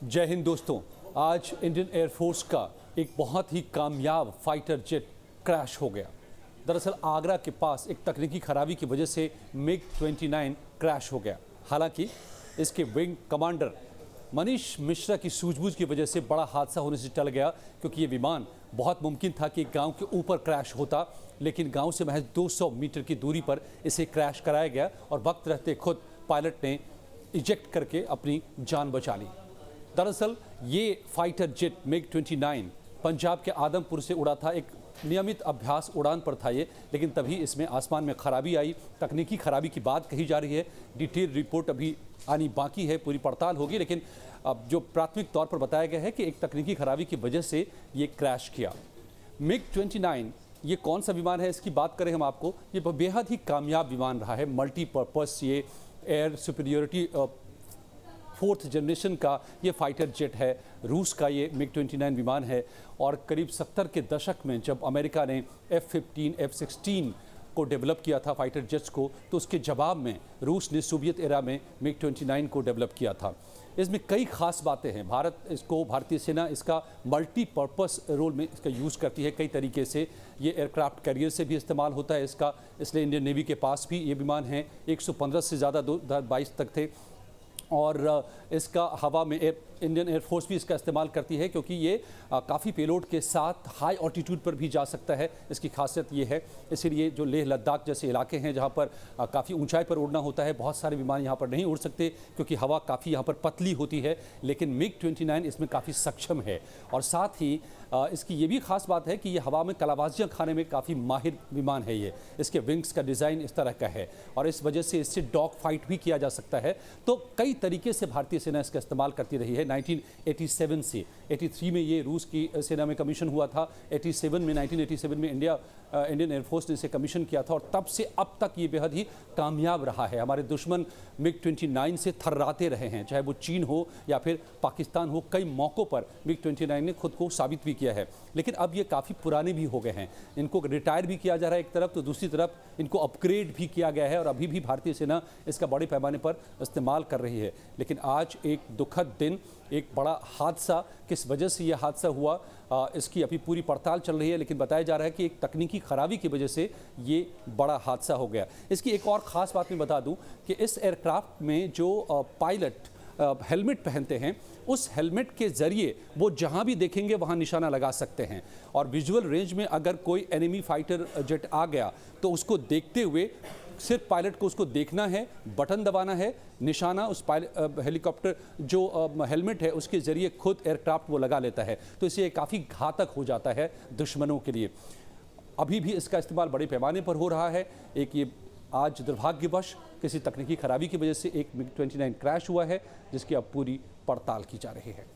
जय हिंद दोस्तों। आज इंडियन एयरफोर्स का एक बहुत ही कामयाब फाइटर जेट क्रैश हो गया। दरअसल आगरा के पास एक तकनीकी खराबी की वजह से मिग 29 क्रैश हो गया। हालांकि इसके विंग कमांडर मनीष मिश्रा की सूझबूझ की वजह से बड़ा हादसा होने से टल गया, क्योंकि ये विमान बहुत मुमकिन था कि गांव के ऊपर क्रैश होता, लेकिन गांव से महज 200 मीटर की दूरी पर इसे क्रैश कराया गया और वक्त रहते खुद पायलट ने इजेक्ट करके अपनी जान बचा ली। दरअसल ये फाइटर जेट मिग 29 पंजाब के आदमपुर से उड़ा था। एक नियमित अभ्यास उड़ान पर था ये, लेकिन तभी इसमें आसमान में खराबी आई। तकनीकी खराबी की बात कही जा रही है। डिटेल रिपोर्ट अभी आनी बाकी है, पूरी पड़ताल होगी, लेकिन अब जो प्राथमिक तौर पर बताया गया है कि एक तकनीकी खराबी की वजह से ये क्रैश किया। मिग 29 ये कौन सा विमान है, इसकी बात करें हम आपको। ये बेहद ही कामयाब विमान रहा है, मल्टीपर्पज़ ये एयर सुपीरियरिटी 4th जनरेशन का ये फाइटर जेट है। रूस का ये मिग 29 विमान है और करीब 70 के दशक में जब अमेरिका ने F-15, F-16 को डेवलप किया था फाइटर जेट्स को, तो उसके जवाब में रूस ने सोवियत एरा में मिग 29 को डेवलप किया था। इसमें कई खास बातें हैं। भारतीय सेना इसका मल्टीपर्पस रोल में इसका यूज़ करती है कई तरीके से। ये एयरक्राफ्ट कैरियर से भी इस्तेमाल होता है इसका, इसलिए इंडियन नेवी के पास भी ये विमान हैं। 115 से ज़्यादा 2022 तक थे और इसका हवा में इंडियन एयरफोर्स भी इसका इस्तेमाल करती है, क्योंकि ये काफ़ी पेलोड के साथ हाई ऑल्टीट्यूड पर भी जा सकता है। इसकी खासियत ये है, इसीलिए जो लेह लद्दाख जैसे इलाके हैं जहाँ पर काफ़ी ऊंचाई पर उड़ना होता है, बहुत सारे विमान यहाँ पर नहीं उड़ सकते क्योंकि हवा काफ़ी यहाँ पर पतली होती है। लेकिन मिग 29 इसमें काफ़ी सक्षम है और साथ ही इसकी ये भी खास बात है कि ये हवा में कलाबाजियाँ खाने में काफ़ी माहिर विमान है। ये इसके विंग्स का डिज़ाइन इस तरह का है और इस वजह से इससे डॉग फाइट भी किया जा सकता है। तो कई तरीके से भारतीय सेना इसका इस्तेमाल करती रही है। 1987 से 83 में ये रूस की सेना में कमीशन हुआ था। 1987 में इंडियन एयरफोर्स ने इसे कमीशन किया था और तब से अब तक ये बेहद ही कामयाब रहा है। हमारे दुश्मन मिग 29 से थर्राते रहे हैं, चाहे वो चीन हो या फिर पाकिस्तान हो। कई मौक़ों पर मिग 29 ने खुद को साबित भी किया है, लेकिन अब ये काफ़ी पुराने भी हो गए हैं। इनको रिटायर भी किया जा रहा है एक तरफ, तो दूसरी तरफ इनको अपग्रेड भी किया गया है और अभी भी भारतीय सेना इसका बड़े पैमाने पर इस्तेमाल कर रही है। लेकिन आज एक दुखद दिन, एक बड़ा हादसा, किस वजह से यह हादसा हुआ इसकी अभी पूरी पड़ताल चल रही है, लेकिन बताया जा रहा है कि एक तकनीकी खराबी की वजह से ये बड़ा हादसा हो गया। इसकी एक और ख़ास बात मैं बता दूं कि इस एयरक्राफ्ट में जो पायलट हेलमेट पहनते हैं, उस हेलमेट के ज़रिए वो जहां भी देखेंगे वहां निशाना लगा सकते हैं और विजुअल रेंज में अगर कोई एनिमी फाइटर जेट आ गया तो उसको देखते हुए सिर्फ पायलट को उसको देखना है, बटन दबाना है, निशाना उस हेलीकॉप्टर जो हेलमेट है उसके ज़रिए खुद एयरक्राफ्ट वो लगा लेता है। तो इससे काफ़ी घातक हो जाता है दुश्मनों के लिए। अभी भी इसका इस्तेमाल बड़े पैमाने पर हो रहा है। एक ये आज दुर्भाग्यवश किसी तकनीकी खराबी की वजह से एक मिग 29 क्रैश हुआ है, जिसकी अब पूरी पड़ताल की जा रही है।